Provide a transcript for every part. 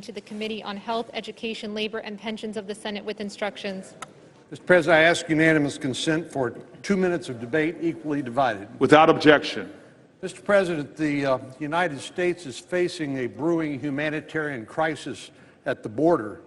to the Committee on Health, Education, Labor, and Pensions of the Senate with instructions. Mr. President, I ask unanimous consent for 2 minutes of debate equally divided. Without objection. Mr. President, the United States is facing a brewing humanitarian crisis at the border.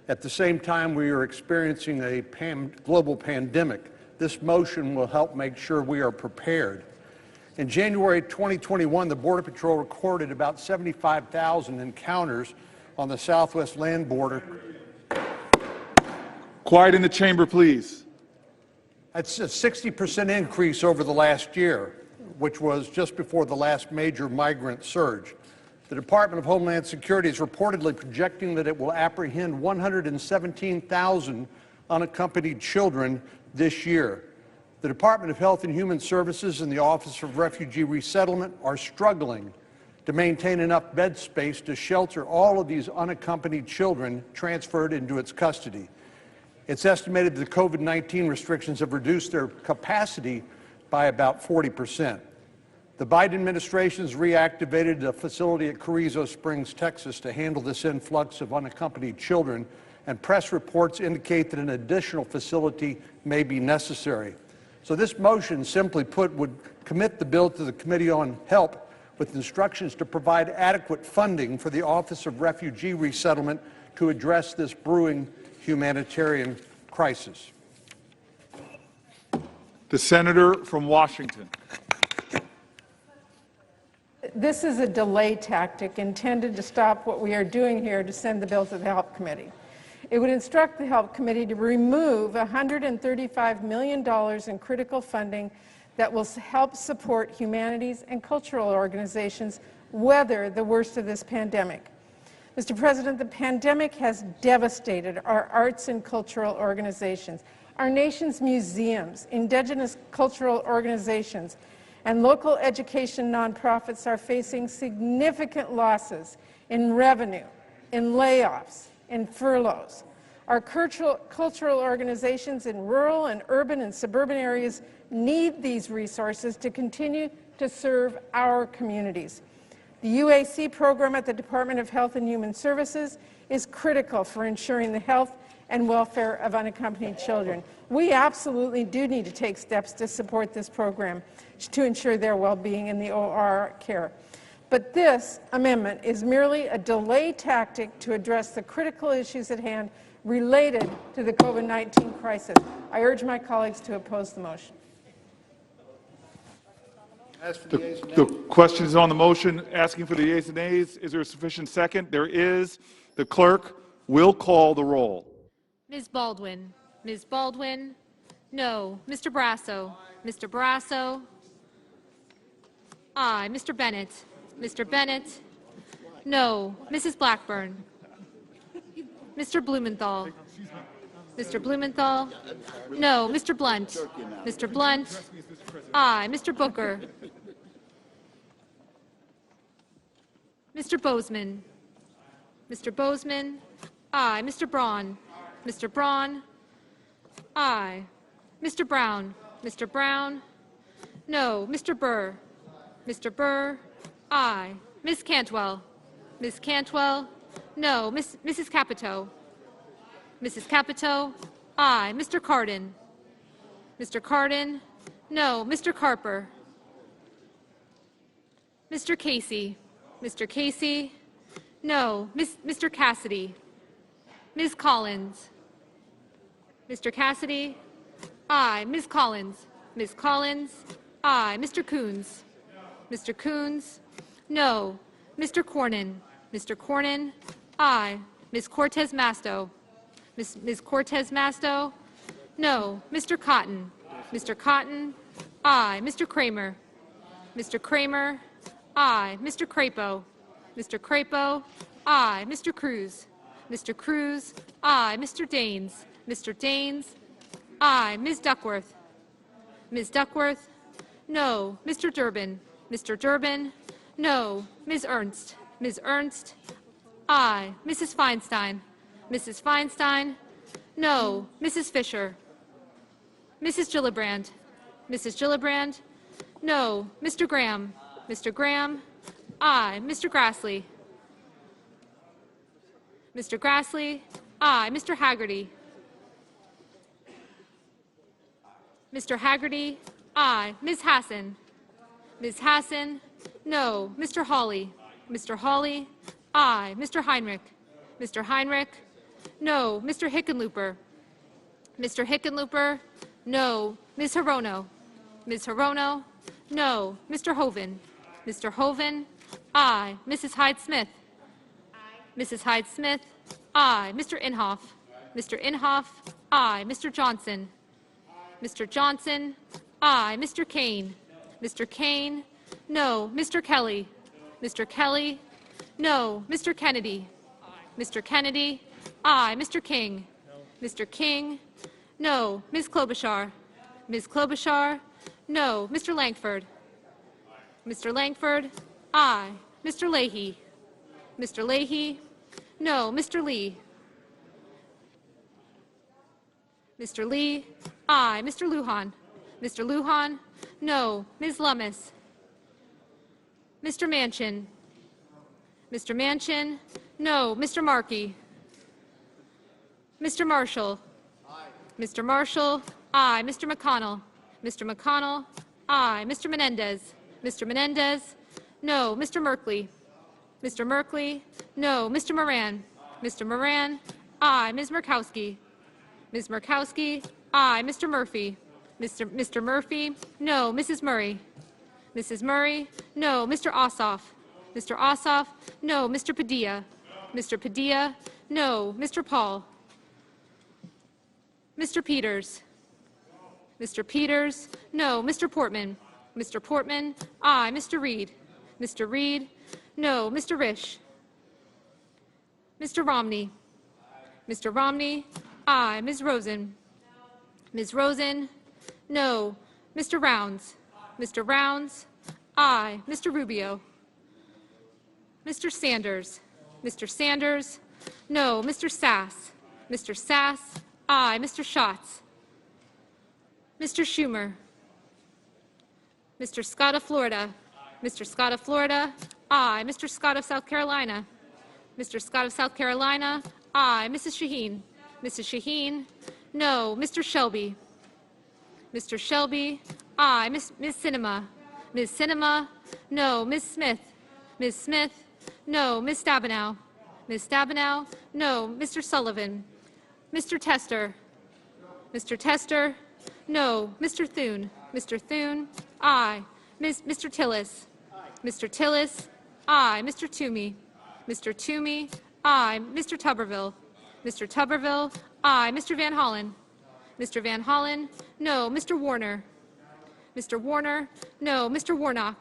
At the same time, we are experiencing a global pandemic. This motion will help make sure we are prepared. In January 2021, the Border Patrol recorded about 75,000 encounters on the southwest land border. Quiet in the chamber, please. That's a 60% increase over the last year, which was just before the last major migrant surge. The Department of Homeland Security is reportedly projecting that it will apprehend 117,000 unaccompanied children this year. The Department of Health and Human Services and the Office of Refugee Resettlement are struggling to maintain enough bed space to shelter all of these unaccompanied children transferred into its custody. It's estimated that the COVID-19 restrictions have reduced their capacity by about 40%. The Biden administration has reactivated a facility at Carrizo Springs, Texas, to handle this influx of unaccompanied children, and press reports indicate that an additional facility may be necessary. So this motion, simply put, would commit the bill to the Committee on Health with instructions to provide adequate funding for the Office of Refugee Resettlement to address this brewing humanitarian crisis. The Senator from Washington. This is a delay tactic intended to stop what we are doing here to send the bill to the Health Committee. It would instruct the Health Committee to remove $135 million in critical funding that will help support humanities and cultural organizations weather the worst of this pandemic. Mr. President, the pandemic has devastated our arts and cultural organizations. Our nation's museums, indigenous cultural organizations, and local education nonprofits are facing significant losses in revenue, in layoffs, in furloughs. Our cultural organizations in rural and urban and suburban areas need these resources to continue to serve our communities. The UAC program at the Department of Health and Human Services is critical for ensuring the health and welfare of unaccompanied children. We absolutely do need to take steps to support this program to ensure their well-being in the OR care. But this amendment is merely a delay tactic to address the critical issues at hand related to the COVID-19 crisis. I urge my colleagues to oppose the motion. The question is on the motion, asking for the yeas and nays. Is there a sufficient second? There is. The clerk will call the roll. Ms. Baldwin. Ms. Baldwin. No. Mr. Brasso. Mr. Brasso. Aye. Mr. Bennett. Mr. Bennett. No. Mrs. Blackburn. Mr. Blumenthal. Mr. Blumenthal. No. Mr. Blunt. Mr. Blunt. Aye. Mr. Booker. Mr. Bozeman. Mr. Bozeman. Aye. Mr. Braun. Mr. Braun. Aye. Mr. Brown. Mr. Brown. No. Mr. Burr. Mr. Burr. Aye. Ms. Cantwell. Ms. Cantwell. No. Mrs. Capito. Mrs. Capito. Aye. Mr. Cardin. Mr. Cardin. No. Mr. Carper. Mr. Casey. Mr. Casey. No. Mr. Cassidy. Ms. Collins. Mr. Cassidy. Aye. Ms. Collins. Ms. Collins. Aye. Mr. Coons. Mr. Coons. No. Mr. Cornyn. Mr. Cornyn. Aye. Ms. Cortez Masto. Ms. Cortez Masto. No. Mr. Cotton. Mr. Cotton. Aye. Mr. Kramer. Mr. Kramer. Aye. Mr. Crapo. Mr. Crapo. Aye. Mr. Cruz. Mr. Cruz. Aye. Mr. Daines. Mr. Daines. Aye. Ms. Duckworth. Ms. Duckworth. No. Mr. Durbin. Mr. Durbin. No. Ms. Ernst. Ms. Ernst. Aye. Mrs. Feinstein. Mrs. Feinstein. No. Mrs. Fisher. Mrs. Gillibrand. Mrs. Gillibrand. No. Mr. Graham. Mr. Graham. Aye. Mr. Grassley. Mr. Grassley? Aye. Mr. Haggerty? Mr. Haggerty? Aye. Ms. Hassan? Ms. Hassan? No. Mr. Hawley? Mr. Hawley? Aye. Mr. Heinrich? Mr. Heinrich? No. Mr. Hickenlooper? Mr. Hickenlooper? No. Ms. Hirono? Ms. Hirono? No. Mr. Hoven? Mr. Hoven? Aye. Mrs. Hyde-Smith? Mrs. Hyde-Smith? Aye. Mr. Inhofe? Mr. Inhofe? Aye. Mr. Johnson? Mr. Johnson? Aye. Mr. Kane? Mr. Kane? No. Mr. Kelly? Mr. Kelly? No. Mr. Kennedy? Mr. Kennedy? Aye. Mr. King? Mr. King? No. Ms. Klobuchar? Ms. Klobuchar? No. Mr. Langford? Mr. Langford? Aye. Mr. Leahy? Mr. Leahy? No. Mr. Lee? Mr. Lee? Aye. Mr. Lujan? Mr. Lujan? No. Ms. Lummis? Mr. Manchin? Mr. Manchin? No. Mr. Markey? Mr. Marshall? Mr. Marshall? Aye. Mr. McConnell? Mr. McConnell? Aye. Mr. Menendez? Mr. Menendez? No. Mr. Merkley? Mr. Merkley? No. Mr. Moran? Mr. Moran? Aye. Ms. Murkowski? Ms. Murkowski? Aye. Mr. Murphy? Mr. Murphy? No. Mrs. Murray? Mrs. Murray? No. Mr. Ossoff? Mr. Ossoff? No. Mr. Padilla? Mr. Padilla? No. Mr. Paul? Mr. Peters? Mr. Peters? No. Mr. Portman? Mr. Portman? Aye. Mr. Reed? Mr. Reed? No. Mr. Risch? Mr. Romney? Mr. Romney? Aye. Ms. Rosen? Ms. Rosen? No. Mr. Rounds? Mr. Rounds? Aye. Mr. Rubio? Mr. Sanders? Mr. Sanders? No. Mr. Sass? Mr. Sass? Aye. Mr. Schatz? Mr. Schumer? Mr. Scott of Florida? Mr. Scott of Florida? Aye. Mr. Scott of South Carolina? Mr. Scott of South Carolina? Aye. Mrs. Shaheen? Mrs. Shaheen? No. Mr. Shelby? Mr. Shelby? Aye. Ms. Sinema? Ms. Sinema? No. Ms. Smith? Ms. Smith? No. Ms. Stabenow? Ms. Stabenow? No. Mr. Sullivan? Mr. Tester? Mr. Tester? No. Mr. Thune? Mr. Thune? Aye. Mr. Tillis? Mr. Tillis? Aye. Mr. Toomey? Mr. Toomey? Aye. Mr. Tuberville? Mr. Tuberville? Aye. Mr. Van Hollen? Mr. Van Hollen? No. Mr. Warner? Mr. Warner? No. Mr. Warnock?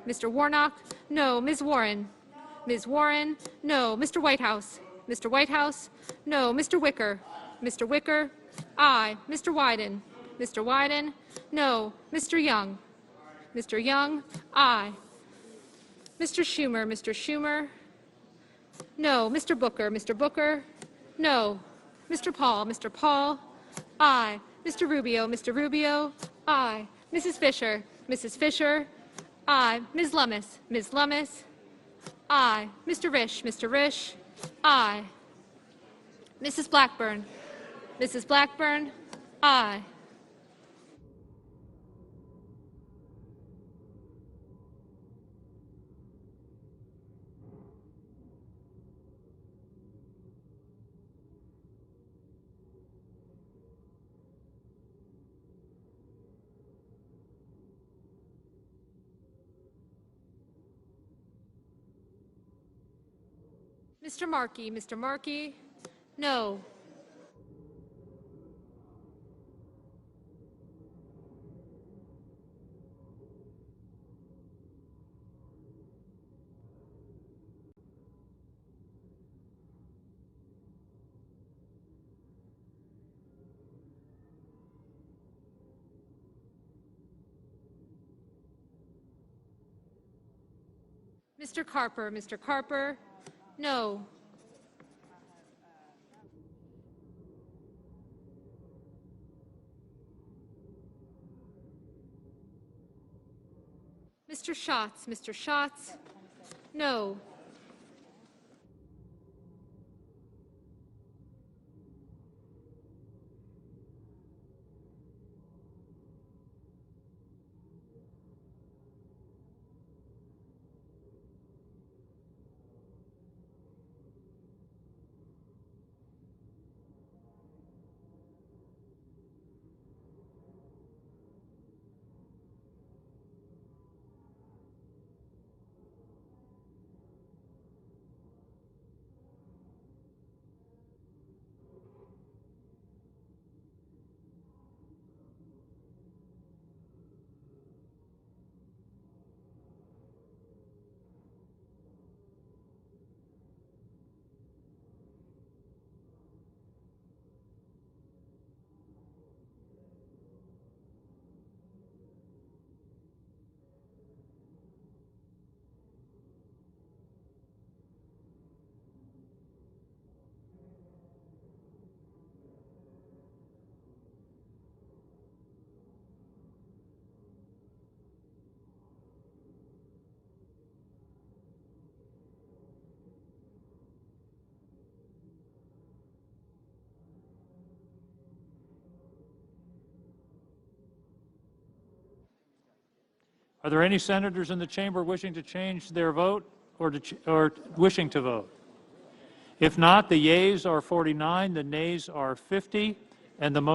Mr. Warnock? No. Ms. Warren? Ms. Warren? No. Mr. Whitehouse? Mr. Whitehouse? No. Mr. Wicker? Mr. Wicker? Aye. Mr. Wyden? Mr. Wyden? No. Mr. Young? Mr. Young? Aye. Mr. Schumer? Mr. Schumer? No. Mr. Booker? Mr. Booker? No. Mr. Paul? Mr. Paul? Aye. Mr. Rubio? Mr. Rubio? Aye. Mrs. Fisher? Mrs. Fisher? Aye. Ms. Lummis? Ms. Lummis? Aye. Mr. Risch? Mr. Risch? Aye. Mrs. Blackburn? Mrs. Blackburn? Aye. Mr. Markey? Mr. Markey? No. Mr. Carper? Mr. Carper? No. Mr. Schatz? Mr. Schatz? No. Are there any senators in the chamber wishing to change their vote or wishing to vote? If not, the yeas are 49, the nays are 50, and the motion